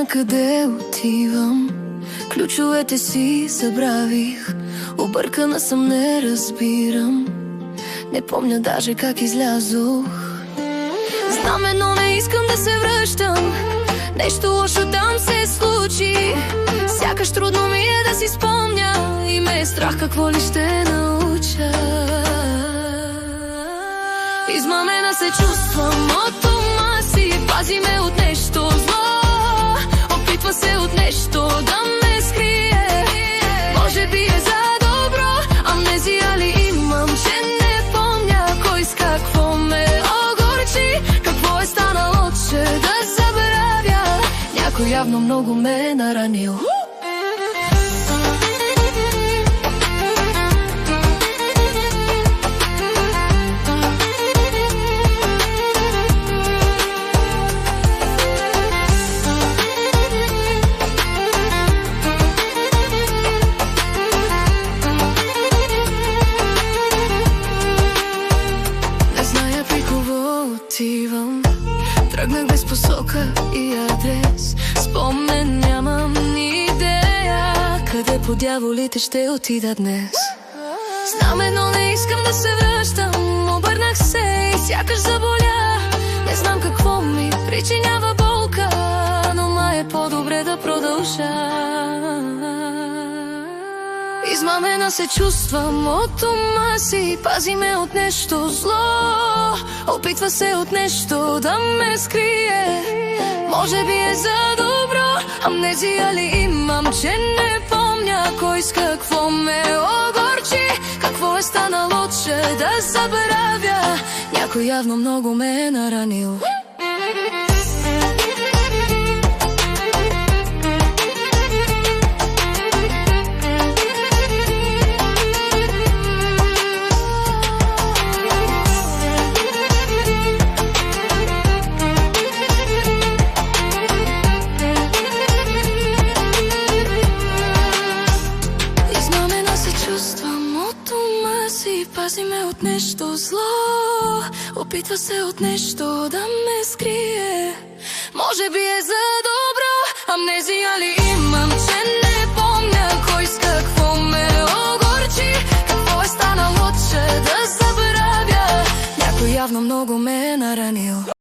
зна къде отивам, ключовете си забравих. Объркана съм, не разбирам, не помня даже как излязох. Знам едно, не искам да се връщам, нещо лошо там се случи. Сякаш трудно ми е да си спомня и ме е страх какво ли ще науча. Измамена се чувствам от ума си, пази ме от нещо зло. Опитва се от нещо да ме скрие, може би е за добро. Амнезия ли имам, че не помня кой с какво ме огорчи. Какво е станало, че да забравя, някой явно много ме е наранил. Тръгнах без посока и адрес, спомен нямам ни идея къде по дяволите ще отида днес. Знам едно, не искам да се връщам, обърнах се и сякаш заболя. Не знам какво ми причинява болка, но май е по-добре да продължа. Измамена се чувствам от ума си, пази ме от нещо зло. Опитва се от нещо да ме скрие, може би е за добро. Амнезия ли имам, че не помня кой с какво ме огорчи. Какво е станало, че да забравя, някой явно много ме е наранил. Пази ме от нещо зло, опитва се от нещо да ме скрие, може би е за добро. Амнезия ли имам, че не помня кой с какво ме огорчи. Какво е станало, че да забравя, някой явно много ме е наранил.